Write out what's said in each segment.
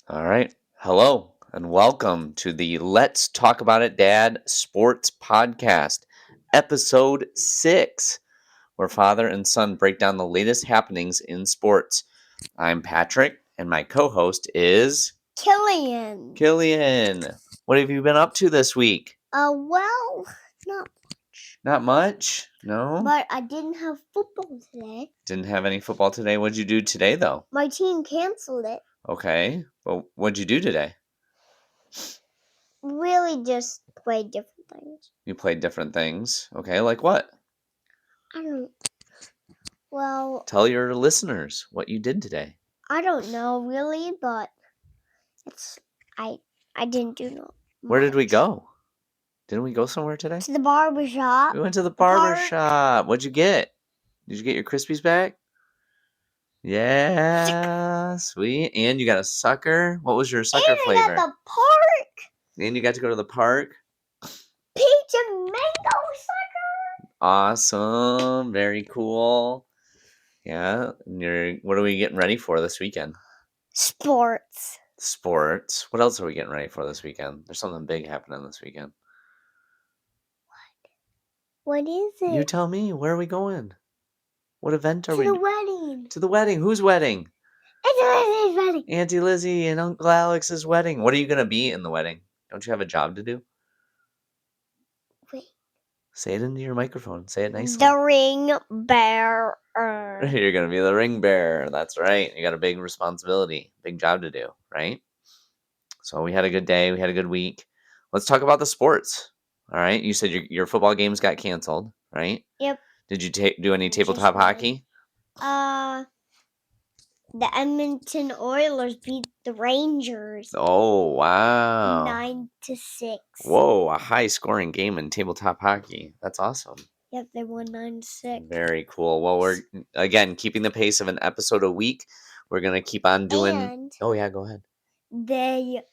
All right. Hello and welcome to the Let's Talk About It Dad Sports Podcast, episode 6, where father and son break down the latest happenings in sports. I'm Patrick, and my co host is Cillian. Cillian. What have you been up to this week? Well, not much. Not much? No? But I didn't have football today. Didn't have any football today. What'd you do today, though? My team canceled it. Okay. Well, what'd you do today? Really just played different things. You played different things. Okay, like what? Well, Tell your listeners what you did today. I don't know really, but I didn't do no. Where did we go? Didn't we go somewhere today? To the barber shop. We went to the barber shop. What'd you get? Did you get your Krispies back? Yeah, sweet. And you got a sucker. What was your sucker flavor? And at the park. And you got to go to the park. Peach and mango sucker. Awesome. Very cool. Yeah. What are we getting ready for this weekend? Sports. Sports. What else are we getting ready for this weekend? There's something big happening this weekend. What is it? You tell me. Where are we going? What event are we? To the wedding. To the wedding. Whose wedding? Auntie Lizzie's wedding. Auntie Lizzie and Uncle Alex's wedding. What are you going to be in the wedding? Don't you have a job to do? Wait. Say it into your microphone. Say it nicely. The ring bearer. You're going to be the ring bearer. That's right. You got a big responsibility, big job to do, right? So we had a good day. We had a good week. Let's talk about the sports. All right. You said your football games got canceled, right? Yep. Did you do any tabletop hockey? The Edmonton Oilers beat the Rangers. Oh, wow. 9-6. Whoa, a high-scoring game in tabletop hockey. That's awesome. Yep, they won 9-6. Very cool. Well, we're, again, keeping the pace of an episode a week. We're going to keep on doing... And oh, yeah, go ahead. The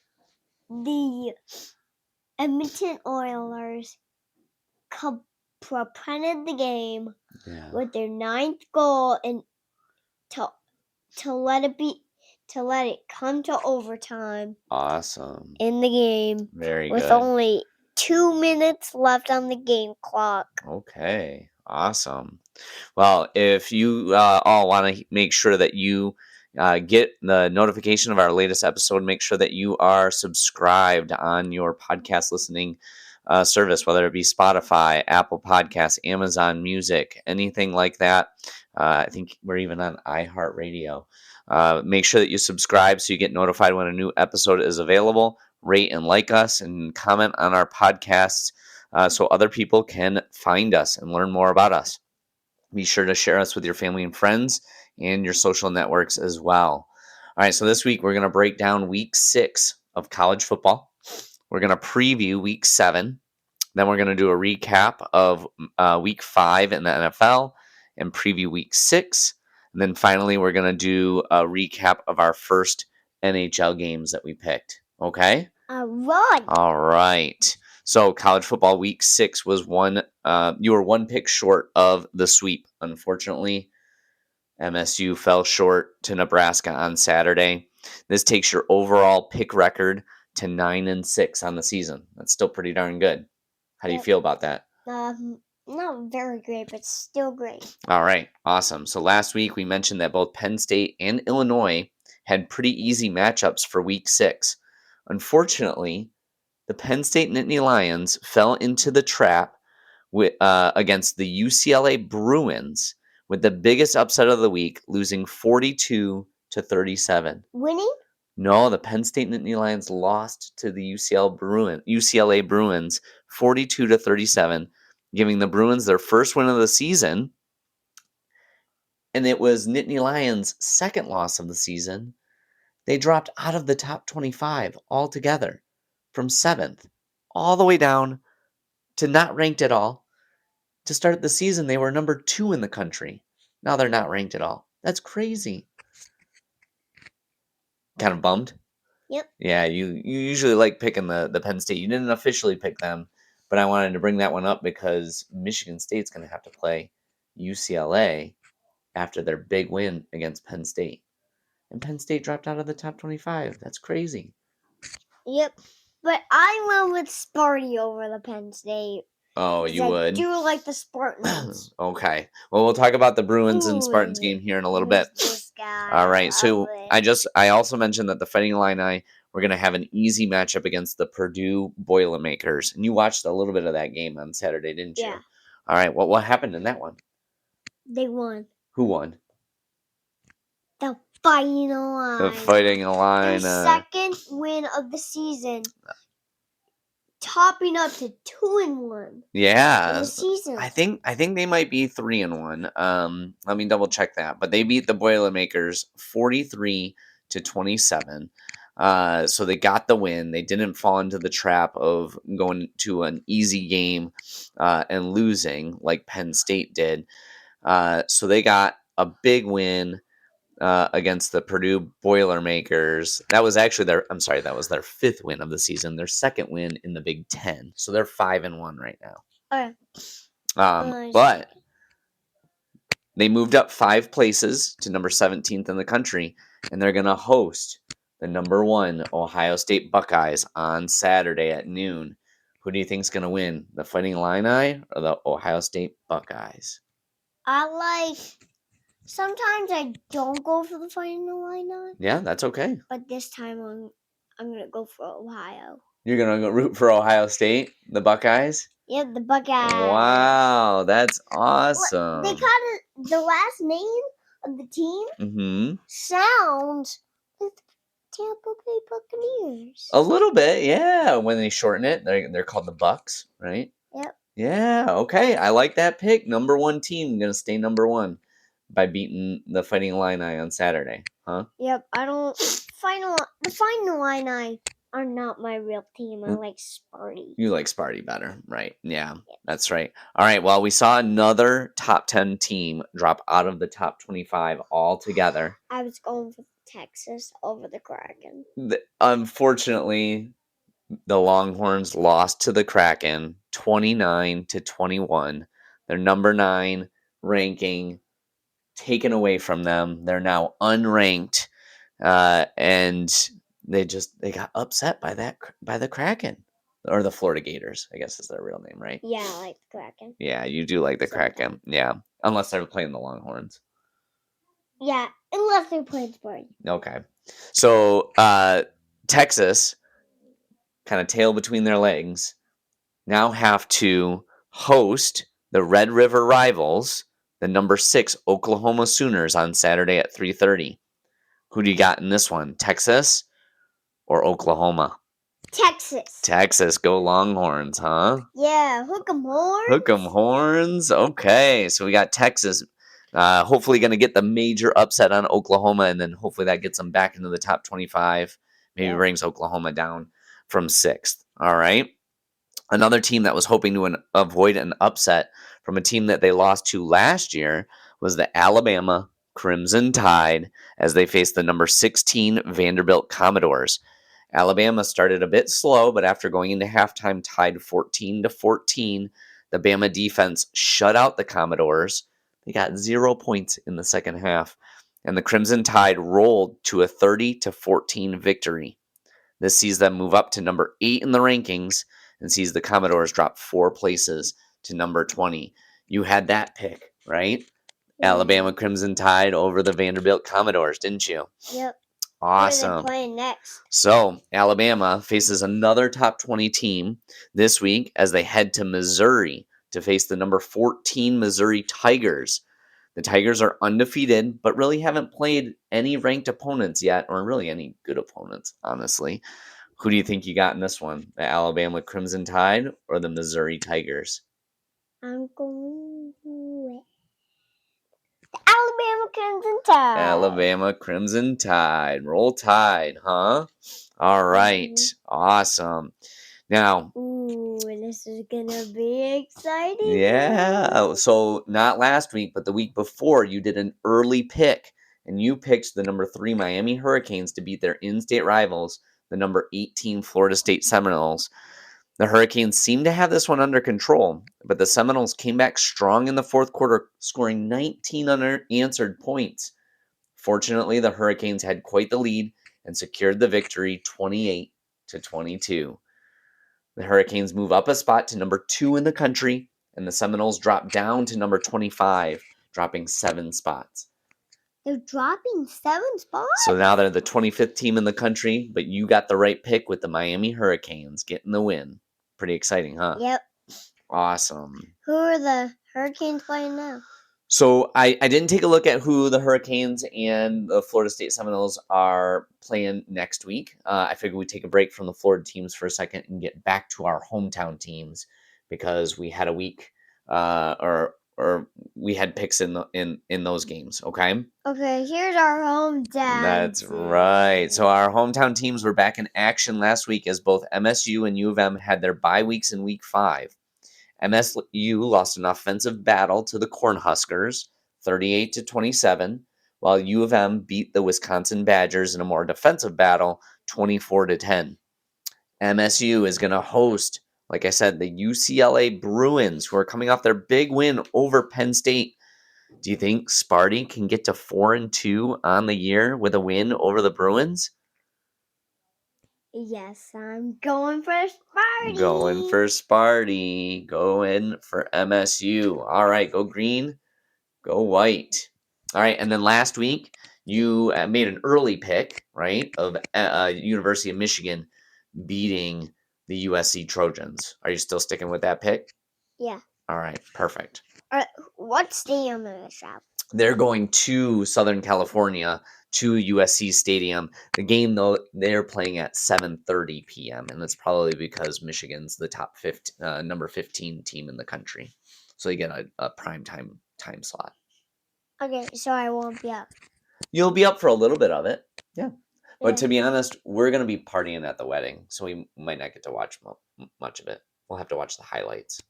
Edmonton Oilers printed the game with their 9th goal and to let it come to overtime. Awesome. In the game. Very good. With good. only 2 minutes left on the game clock. Okay. Awesome. Well, if you all want to make sure that you get the notification of our latest episode, make sure that you are subscribed on your podcast listening service, whether it be Spotify, Apple Podcasts, Amazon Music, anything like that. I think we're even on iHeartRadio. Make sure that you subscribe so you get notified when a new episode is available. Rate and like us and comment on our podcasts so other people can find us and learn more about us. Be sure to share us with your family and friends and your social networks as well. All right, so this week we're going to break down week 6 of college football. We're going to preview week 7. Then we're going to do a recap of week 5 in the NFL and preview week 6. And then finally, we're going to do a recap of our first NHL games that we picked. Okay? All right. So college football week 6 was you were one pick short of the sweep. Unfortunately, MSU fell short to Nebraska on Saturday. This takes your overall pick record to 9-6 on the season. That's still pretty darn good. How do you feel about that? Not very great, but still great. All right, awesome. So last week we mentioned that both Penn State and Illinois had pretty easy matchups for week 6. Unfortunately, the Penn State Nittany Lions fell into the trap against the UCLA Bruins with the biggest upset of the week, losing 42-37. Winning? No, the Penn State Nittany Lions lost to the UCLA Bruins 42-37, giving the Bruins their first win of the season. And it was Nittany Lions' second loss of the season. They dropped out of the top 25 altogether, from 7th all the way down to not ranked at all. To start the season, they were number 2 in the country. Now they're not ranked at all. That's crazy. Kind of bummed? Yep. Yeah, you usually like picking the Penn State. You didn't officially pick them, but I wanted to bring that one up because Michigan State's going to have to play UCLA after their big win against Penn State. and Penn State dropped out of the top 25. That's crazy. Yep. But I went with Sparty over the Penn State. Oh, you would? I do like the Spartans. Okay. Well, we'll talk about the Bruins and Spartans game here in a little bit. This guy. All right. So I also mentioned that the Fighting Illini were going to have an easy matchup against the Purdue Boilermakers. And you watched a little bit of that game on Saturday, didn't you? Yeah. All right. Well, what happened in that one? They won. Who won? The Fighting Illini. The Fighting Illini. Their second win of the season. Topping up to 2-1. Yeah. In the season. I think they might be 3-1. Let me double check that. But they beat the Boilermakers 43-27. So they got the win. They didn't fall into the trap of going to an easy game and losing like Penn State did. So they got a big win against the Purdue Boilermakers. That was actually that was their fifth win of the season, their second win in the Big Ten. So they're 5-1 right now. Okay. But they moved up 5 places to number 17th in the country, and they're going to host the number 1 Ohio State Buckeyes on Saturday at noon. Who do you think's going to win, the Fighting Illini or the Ohio State Buckeyes? Sometimes I don't go for the Fighting Illini. Yeah, that's okay. But this time I'm going to go for Ohio. You're going to go root for Ohio State, the Buckeyes? Yep, the Buckeyes. Wow, that's awesome. They kind of, the last name of the team sounds like Tampa Bay Buccaneers. A little bit, yeah. When they shorten it, they're called the Bucks, right? Yep. Yeah, okay. I like that pick. Number 1 team going to stay number 1 by beating the Fighting Illini on Saturday, huh? Yep, the Fighting Illini are not my real team. I like Sparty. You like Sparty better, right? Yeah, that's right. All right, well, we saw another top 10 team drop out of the top 25 altogether. I was going for Texas over the Kraken. Unfortunately, the Longhorns lost to the Kraken 29-21. Their number 9 ranking taken away from them. They're now unranked, and they got upset by the Kraken, or the Florida Gators, I guess is their real name, right? Yeah, I like the Kraken. Yeah, you do like the Kraken. Yeah, unless they're playing the Longhorns. Yeah, unless they're playing Sparty. Okay, so Texas, kind of tail between their legs, now have to host the Red River Rivals, the number 6 Oklahoma Sooners, on Saturday at 3:30. Who do you got in this one, Texas or Oklahoma? Texas. Go Longhorns, huh? Yeah, hook 'em horns. Hook 'em horns. Okay, so we got Texas hopefully going to get the major upset on Oklahoma, and then hopefully that gets them back into the top 25. Maybe brings Oklahoma down from 6th. All right. Another team that was hoping to avoid an upset from a team that they lost to last year was the Alabama Crimson Tide, as they faced the number 16 Vanderbilt Commodores. Alabama started a bit slow, but after going into halftime tied 14-14, the Bama defense shut out the Commodores. They got 0 points in the second half, and the Crimson Tide rolled to a 30-14 victory. This sees them move up to number 8 in the rankings and sees the Commodores drop 4 places to number 20. You had that pick, right? Yeah. Alabama Crimson Tide over the Vanderbilt Commodores, didn't you? Yep. Awesome. Who are they playing next? So Alabama faces another top 20 team this week as they head to Missouri to face the number 14 Missouri Tigers. The Tigers are undefeated, but really haven't played any ranked opponents yet, or really any good opponents, honestly. Who do you think you got in this one? The Alabama Crimson Tide or the Missouri Tigers? I'm going with the Alabama Crimson Tide. Alabama Crimson Tide. Roll Tide, huh? All right. Awesome. Now, this is going to be exciting. Yeah. So not last week, but the week before, you did an early pick, and you picked the number 3 Miami Hurricanes to beat their in-state rivals, the number 18 Florida State Seminoles. The Hurricanes seemed to have this one under control, but the Seminoles came back strong in the fourth quarter, scoring 19 unanswered points. Fortunately, the Hurricanes had quite the lead and secured the victory 28-22. The Hurricanes move up a spot to number 2 in the country, and the Seminoles drop down to number 25, dropping 7 spots. They're dropping 7 spots? So now they're the 25th team in the country, but you got the right pick with the Miami Hurricanes getting the win. Pretty exciting, huh? Yep. Awesome. Who are the Hurricanes playing now? So I didn't take a look at who the Hurricanes and the Florida State Seminoles are playing next week. I figured we'd take a break from the Florida teams for a second and get back to our hometown teams because we had a week or we had picks in those games. Okay. Okay, here's our hometown. That's right. So our hometown teams were back in action last week as both MSU and U of M had their bye weeks in week 5. MSU lost an offensive battle to the Cornhuskers, 38-27, while U of M beat the Wisconsin Badgers in a more defensive battle, 24-10. MSU is going to host, like I said, the UCLA Bruins, who are coming off their big win over Penn State. Do you think Sparty can get to 4-2 on the year with a win over the Bruins? Yes, I'm going for Sparty. Going for Sparty. Going for MSU. All right, go green, go white. All right, and then last week you made an early pick, right, of University of Michigan beating the USC Trojans. Are you still sticking with that pick? Yeah. All right, perfect. What stadium are they traveling? They're going to Southern California to USC Stadium. The game, though, they're playing at 7:30 p.m., and that's probably because Michigan's the top number 15 team in the country. So you get a prime time slot. Okay, so I won't be up. You'll be up for a little bit of it, yeah. But to be honest, we're going to be partying at the wedding, so we might not get to watch much of it. We'll have to watch the highlights.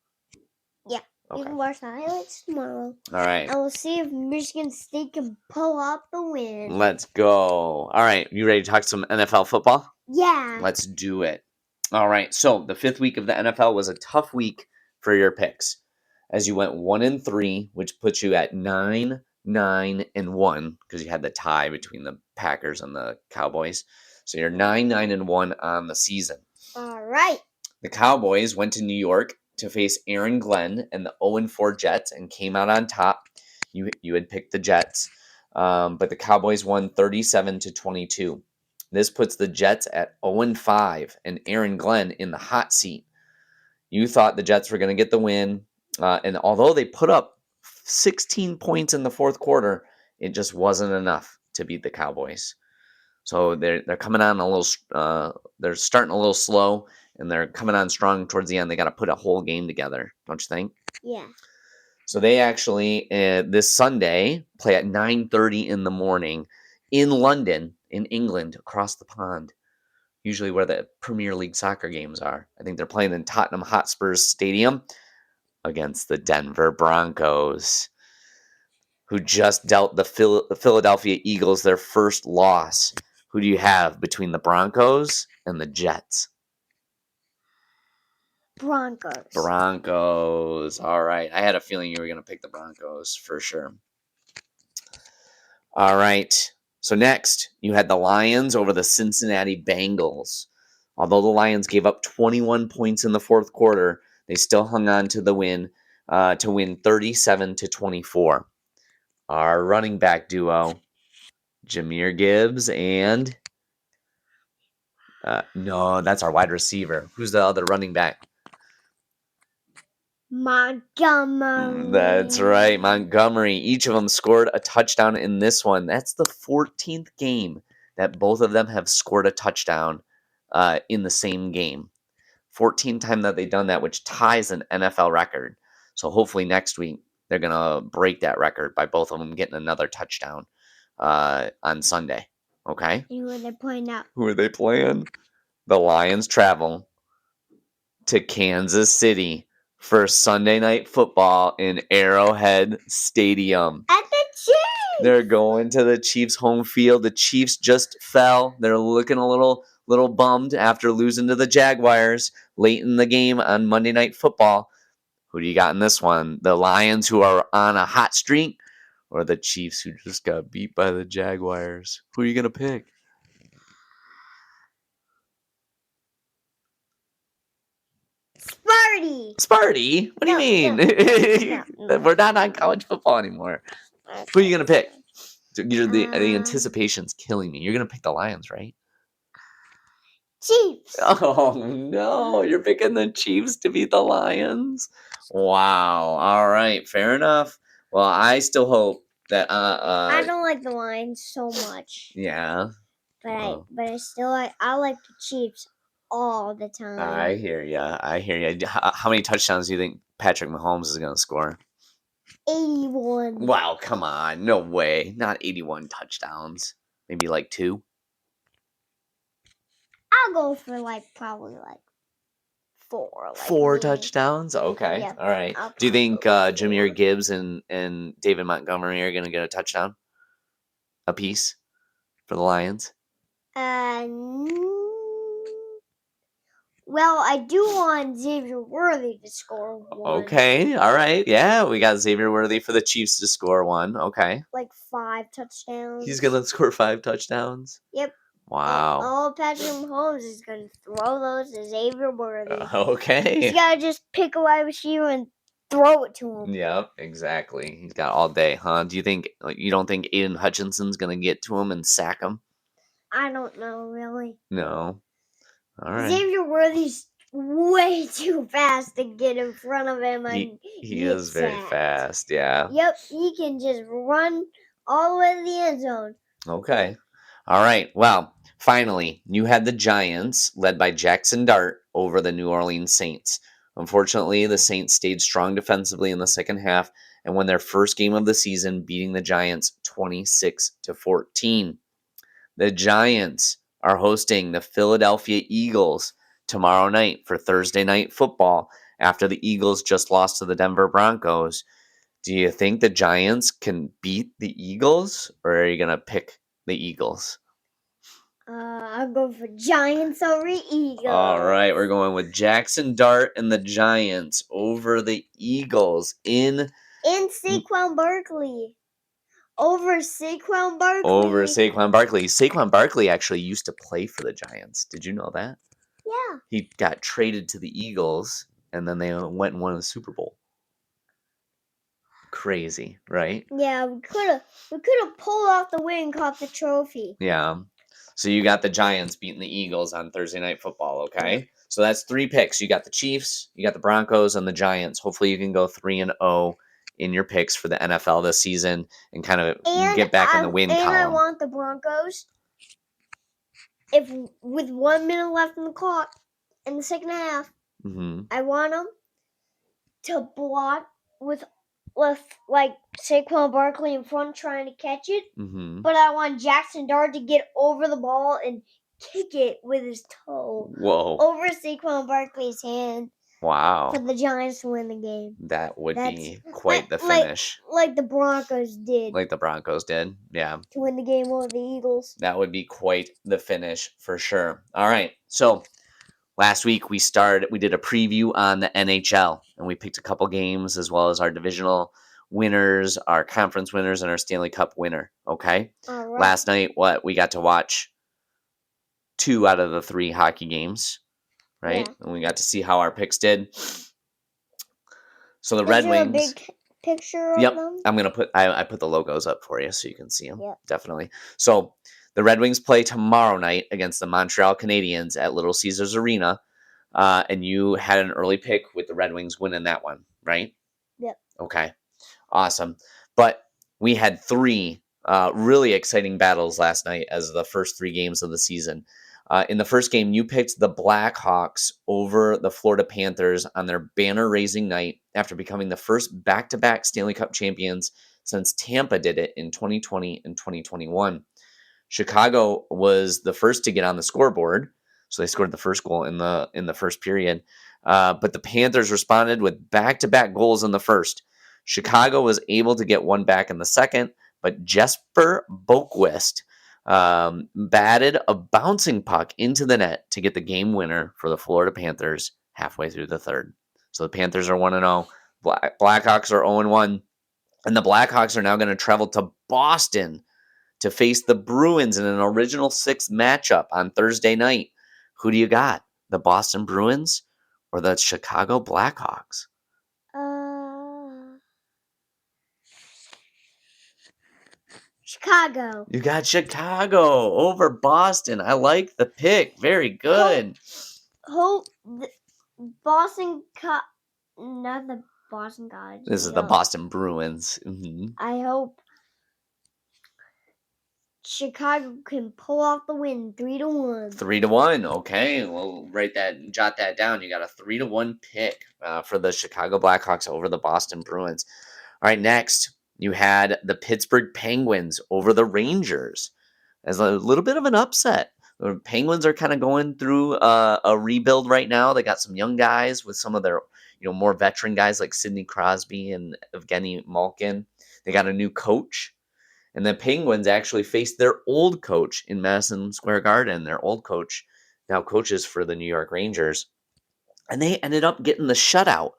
Yeah. Okay. You can watch the highlights tomorrow. All right. And we'll see if Michigan State can pull out the win. Let's go. All right. You ready to talk some NFL football? Yeah. Let's do it. All right. So the 5th week of the NFL was a tough week for your picks, as you went 1-3, which puts you at 9-9-1 because you had the tie between the Packers and the Cowboys. So you're 9-9-1 on the season. All right. The Cowboys went to New York to face Aaron Glenn and the 0-4 Jets and came out on top. You had picked the Jets, but the Cowboys won 37-22. This puts the Jets at 0-5 and Aaron Glenn in the hot seat. You thought the Jets were going to get the win, and although they put up 16 points in the 4th quarter, it just wasn't enough to beat the Cowboys. So they're coming on a little. They're starting a little slow, and they're coming on strong towards the end. They got to put a whole game together, don't you think? Yeah. So they actually this Sunday play at 9:30 in the morning in London, in England, across the pond. Usually where the Premier League soccer games are. I think they're playing in Tottenham Hotspur's stadium against the Denver Broncos, who just dealt the Philadelphia Eagles their first loss. Who do you have between the Broncos and the Jets? Broncos. All right. I had a feeling you were going to pick the Broncos for sure. All right. So next, you had the Lions over the Cincinnati Bengals. Although the Lions gave up 21 points in the 4th quarter, they still hung on to the win to win 37-24. Our running back duo, Jahmyr Gibbs and no, that's our wide receiver. Who's the other running back? Montgomery. That's right, Montgomery. Each of them scored a touchdown in this one. That's the 14th game that both of them have scored a touchdown in the same game. 14th time that they've done that, which ties an NFL record. So hopefully next week they're going to break that record by both of them getting another touchdown on Sunday. Okay? And who are they playing now? Who are they playing? The Lions travel to Kansas City for Sunday Night Football in Arrowhead Stadium. At the Chiefs! They're going to the Chiefs' home field. The Chiefs just fell. They're looking a little bummed after losing to the Jaguars late in the game on Monday Night Football. Who do you got in this one? The Lions, who are on a hot streak, or the Chiefs, who just got beat by the Jaguars? Who are you going to pick? Sparty? What do you mean? No. We're not on college football anymore. Who are you going to pick? The anticipation's killing me. You're going to pick the Lions, right? Chiefs. Oh, no. You're picking the Chiefs to beat the Lions? Wow. All right. Fair enough. Well, I still hope that... I don't like the Lions so much. Yeah. But I like the Chiefs all the time. I hear ya. How many touchdowns do you think Patrick Mahomes is going to score? 81. Wow, come on. No way. Not 81 touchdowns. Maybe like 2? I'll go for probably 4. 4 touchdowns? Okay. Yeah, all right. Do you think Jahmyr Gibbs and David Montgomery are going to get a touchdown apiece for the Lions? Well, I do want Xavier Worthy to score 1. Okay. All right. Yeah, we got Xavier Worthy for the Chiefs to score 1. Okay. 5 touchdowns. He's going to score 5 touchdowns? Yep. Wow. All Patrick Mahomes is going to throw those to Xavier Worthy. Okay. He's got to just pick a wide receiver and throw it to him. Yep, exactly. He's got all day, huh? You don't think Aiden Hutchinson's going to get to him and sack him? I don't know, really. No. All right. Xavier Worthy's way too fast to get in front of him. He is very fast, yeah. Yep, he can just run all the way to the end zone. Okay. All right. Well, finally, you had the Giants, led by Jackson Dart, over the New Orleans Saints. Unfortunately, the Saints stayed strong defensively in the second half and won their first game of the season, beating the Giants 26-14. The Giants are hosting the Philadelphia Eagles tomorrow night for Thursday Night Football after the Eagles just lost to the Denver Broncos. Do you think the Giants can beat the Eagles, or are you going to pick the Eagles? I'll go for Giants over Eagles. All right, we're going with Jackson Dart and the Giants over the Eagles in Saquon Barkley. Over Saquon Barkley. Saquon Barkley actually used to play for the Giants. Did you know that? Yeah. He got traded to the Eagles, and then they went and won the Super Bowl. Crazy, right? Yeah, we could have pulled off the win and caught the trophy. Yeah. So you got the Giants beating the Eagles on Thursday Night Football, okay? Yeah. So that's 3 picks. You got the Chiefs, you got the Broncos, and the Giants. Hopefully you can go 3-0 in your picks for the NFL this season and kind of get back in the win column. And I want the Broncos, with 1 minute left in the clock in the second half, I want them to block with Saquon Barkley in front trying to catch it. But I want Jackson Dart to get over the ball and kick it with his toe. Whoa. Over Saquon Barkley's hand. Wow. For the Giants to win the game. That would be quite the finish. Like the Broncos did. Yeah. To win the game over the Eagles. That would be quite the finish for sure. All right. So last week we did a preview on the NHL, and we picked a couple games as well as our divisional winners, our conference winners, and our Stanley Cup winner. Okay. All right. Last night, we got to watch 2 out of the 3 hockey games. Right? Yeah. And we got to see how our picks did. So the Red Wings. A big picture of them? I'm gonna I put the logos up for you so you can see them. Yep. Definitely. So the Red Wings play tomorrow night against the Montreal Canadiens at Little Caesars Arena. And you had an early pick with the Red Wings winning that one, right? Yep. Okay. Awesome. But we had 3 really exciting battles last night as the first 3 games of the season. In the first game, you picked the Blackhawks over the Florida Panthers on their banner-raising night after becoming the first back-to-back Stanley Cup champions since Tampa did it in 2020 and 2021. Chicago was the first to get on the scoreboard, so they scored the first goal in the first period. But the Panthers responded with back-to-back goals in the first. Chicago was able to get one back in the second, but Jesper Boquist batted a bouncing puck into the net to get the game winner for the Florida Panthers halfway through the third. So the Panthers are 1-0. Blackhawks are 0-1. And the Blackhawks are now going to travel to Boston to face the Bruins in an original six matchup on Thursday night. Who do you got? The Boston Bruins or the Chicago Blackhawks? Chicago. You got Chicago over Boston. I like the pick. Very good. Boston not the Boston College. This is the Boston Bruins. Mm-hmm. I hope Chicago can pull off the win 3-1. 3-1. Okay, we'll jot that down. You got a 3-1 pick for the Chicago Blackhawks over the Boston Bruins. All right, next you had the Pittsburgh Penguins over the Rangers as a little bit of an upset. The Penguins are kind of going through a rebuild right now. They got some young guys with some of their more veteran guys like Sidney Crosby and Evgeny Malkin. They got a new coach. And the Penguins actually faced their old coach in Madison Square Garden. Their old coach now coaches for the New York Rangers. And they ended up getting the shutout,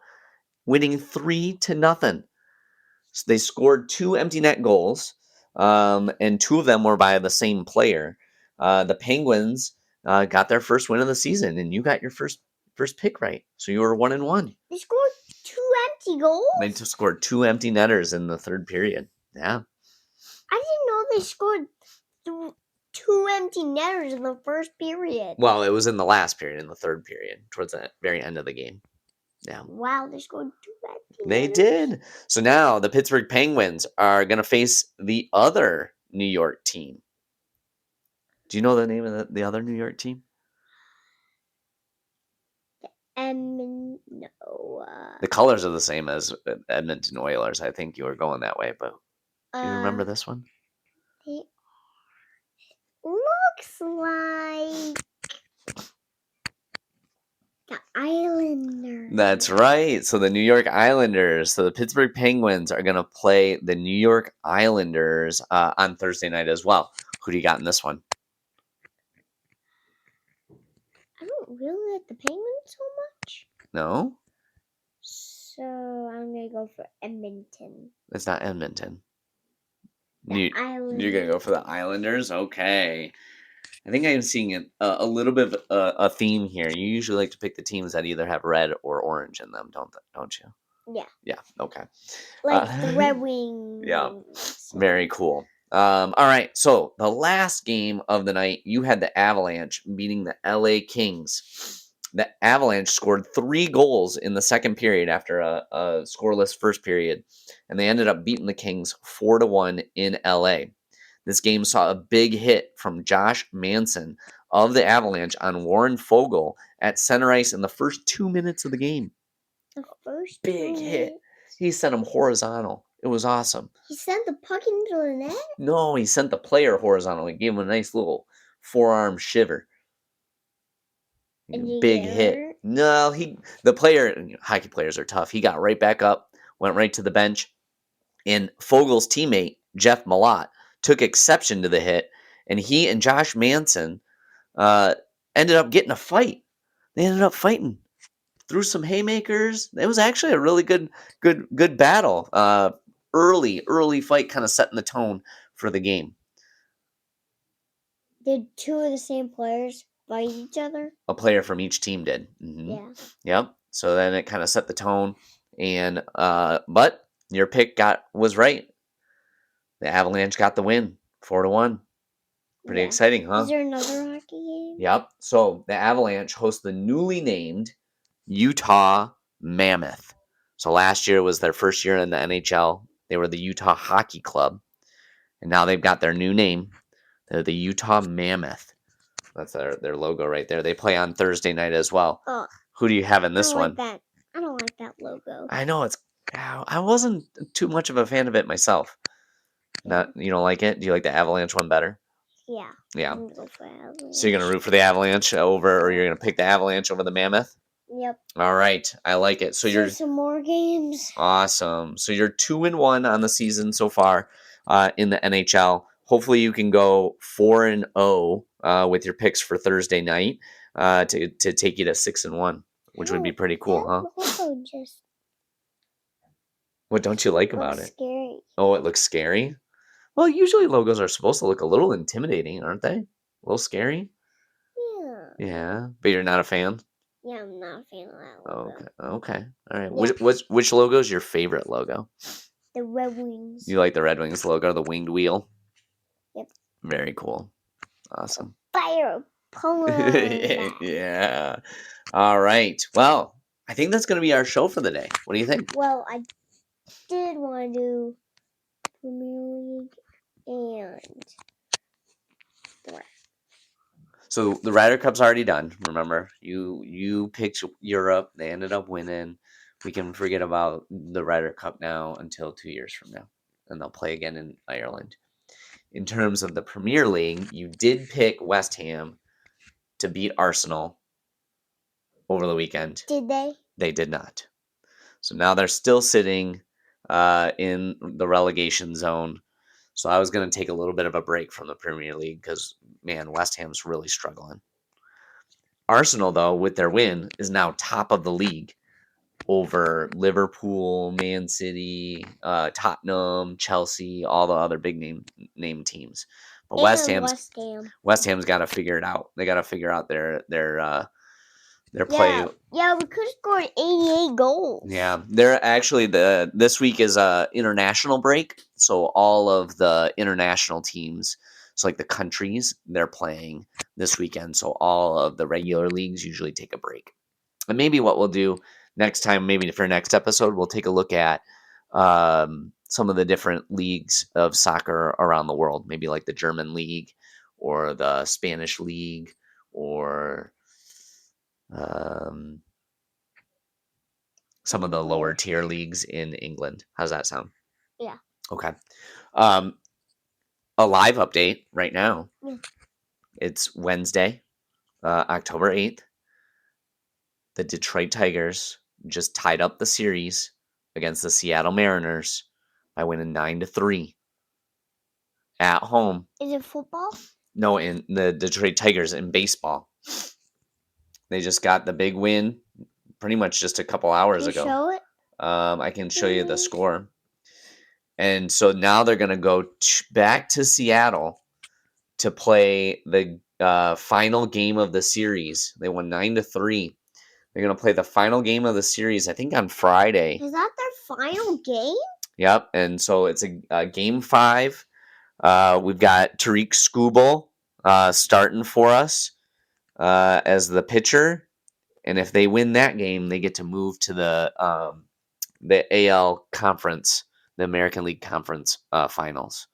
winning 3-0. So they scored 2 empty net goals, and 2 of them were by the same player. The Penguins got their first win of the season, and you got your first pick right. So you were 1-1. They scored 2 empty goals? They scored 2 empty netters in the third period. Yeah. I didn't know they scored 2 empty netters in the first period. Well, it was in the last period, in the third period, towards the very end of the game. Yeah. Wow, they scored 2 empty They netters. did. So now the Pittsburgh Penguins are going to face the other New York team. Do you know the name of the other New York team? No. The colors are the same as Edmonton Oilers. I think you were going that way, but do you remember this one? It looks like the Islanders. That's right. So the New York Islanders. So the Pittsburgh Penguins are going to play the New York Islanders on Thursday night as well. Who do you got in this one? I don't really like the Penguins so much. No? So I'm going to go for Edmonton. It's not Edmonton. Islanders. You're going to go for the Islanders? Okay. I think I'm seeing a little bit of a theme here. You usually like to pick the teams that either have red or orange in them, don't you? Yeah. Yeah, okay. Like the Red Wings. Yeah, very cool. All right, so the last game of the night, you had the Avalanche beating the LA Kings. The Avalanche scored 3 goals in the second period after a scoreless first period, and they ended up beating the Kings 4-1 in LA. This game saw a big hit from Josh Manson of the Avalanche on Warren Foegele at center ice in the first 2 minutes of the game. The first big hit. He sent him horizontal. It was awesome. He sent the puck into the net? No, he sent the player horizontal. He gave him a nice little forearm shiver. Big hit. No, the player, hockey players are tough. He got right back up, went right to the bench, and Fogel's teammate, Jeff Malott, took exception to the hit, and he and Josh Manson ended up getting a fight. They ended up fighting, threw some haymakers. It was actually a really good battle. Early fight, kind of setting the tone for the game. Did 2 of the same players fight each other? A player from each team did. Mm-hmm. Yeah. Yep. So then it kind of set the tone, and but your pick was right. The Avalanche got the win, 4-1. Pretty exciting, huh? Is there another hockey game? Yep. So the Avalanche host the newly named Utah Mammoth. So last year was their first year in the NHL. They were the Utah Hockey Club, and now they've got their new name. They're the Utah Mammoth. That's their logo right there. They play on Thursday night as well. Ugh. Who do you have in this one? I don't like that logo. I know I wasn't too much of a fan of it myself. You don't like it? Do you like the Avalanche one better? Yeah. Yeah. I'm gonna go for Avalanche. So you're gonna root for the Avalanche or you're gonna pick the Avalanche over the Mammoth? Yep. All right, I like it. So you're some more games. Awesome. So you're 2-1 on the season so far in the NHL. Hopefully you can go 4-0 with your picks for Thursday night to take you to 6-1, which would be pretty cool, huh? Also just What don't you like about it? Scary. Oh, it looks scary? Well, usually logos are supposed to look a little intimidating, aren't they? A little scary? Yeah. Yeah, but you're not a fan? Yeah, I'm not a fan of that logo. Okay. All right. Yeah. Which logo is your favorite logo? The Red Wings. You like the Red Wings logo, the winged wheel? Yep. Very cool. Awesome. Fire pummeling. Yeah. All right. Well, I think that's going to be our show for the day. What do you think? Well, I did want to do Premier League and the rest. So the Ryder Cup's already done. Remember, you picked Europe. They ended up winning. We can forget about the Ryder Cup now until 2 years from now, and they'll play again in Ireland. In terms of the Premier League, you did pick West Ham to beat Arsenal over the weekend. Did they? They did not. So now they're still sitting in the relegation zone. So I was going to take a little bit of a break from the Premier League because, man, West Ham's really struggling. Arsenal, though, with their win, is now top of the league over Liverpool, Man City, Tottenham, Chelsea, all the other big name teams. But West Ham's got to figure it out. They got to figure out their play. Yeah, we could have scored 88 goals. Yeah, they're actually this week is a international break, so all of the international teams, so like the countries, they're playing this weekend. So all of the regular leagues usually take a break. And maybe what we'll do next time, maybe for next episode, we'll take a look at some of the different leagues of soccer around the world. Maybe like the German league or the Spanish league or some of the lower tier leagues in England. How's that sound? Yeah. Okay. A live update right now. Yeah. It's Wednesday, October 8th. The Detroit Tigers just tied up the series against the Seattle Mariners by winning 9-3 at home. Is it football? No, in the Detroit Tigers in baseball. They just got the big win pretty much just a couple hours ago. Show it? I can show you the score. And so now they're going to go back to Seattle to play the final game of the series. They won 9-3. They're going to play the final game of the series, I think, on Friday. Is that their final game? Yep. And so it's a game 5. We've got Tariq Skubal starting for us as the pitcher. And if they win that game, they get to move to the AL Conference, the American League Conference finals.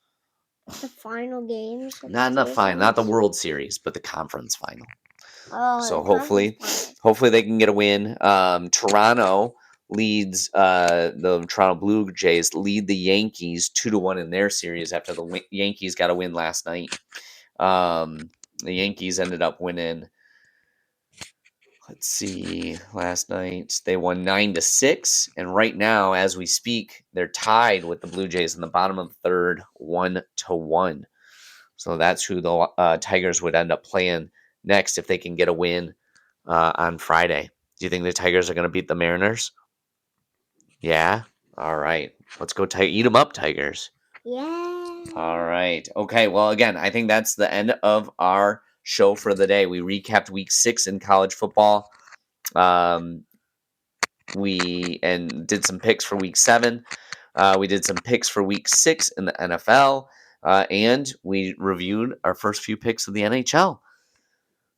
The final games? Not the World Series, but the conference final. Oh, so hopefully they can get a win. Toronto leads the Toronto Blue Jays lead the Yankees 2-1 in their series after the Yankees got a win last night. The Yankees ended up winning. Let's see. Last night they won 9-6, and right now, as we speak, they're tied with the Blue Jays in the bottom of the third, 1-1. So that's who the Tigers would end up playing next if they can get a win on Friday. Do you think the Tigers are going to beat the Mariners? Yeah? All right. Let's go eat them up, Tigers. Yeah. All right. Okay, well, again, I think that's the end of our show for the day. We recapped week 6 in college football. We did some picks for week 7. We did some picks for week 6 in the NFL. And we reviewed our first few picks of the NHL.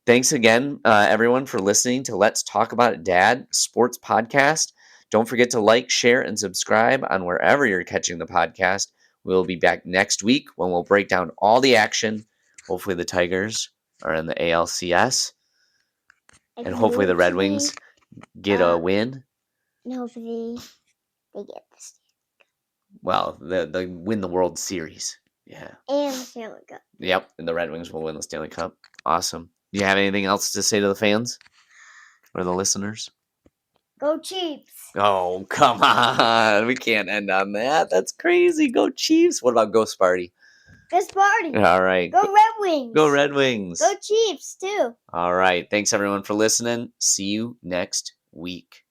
Thanks again, everyone, for listening to Let's Talk About It, Dad Sports Podcast. Don't forget to like, share, and subscribe on wherever you're catching the podcast. We'll be back next week when we'll break down all the action. Hopefully the Tigers are in the ALCS. And hopefully the Red Wings get a win. And hopefully they get this. Well, they win the World Series. Yeah. And the Stanley Cup. Yep, and the Red Wings will win the Stanley Cup. Awesome. Do you have anything else to say to the fans or the listeners? Go Chiefs. Oh, come on. We can't end on that. That's crazy. Go Chiefs. What about Go Sparty? Go Sparty. All right. Go Red Wings. Go Red Wings. Go Chiefs, too. All right. Thanks, everyone, for listening. See you next week.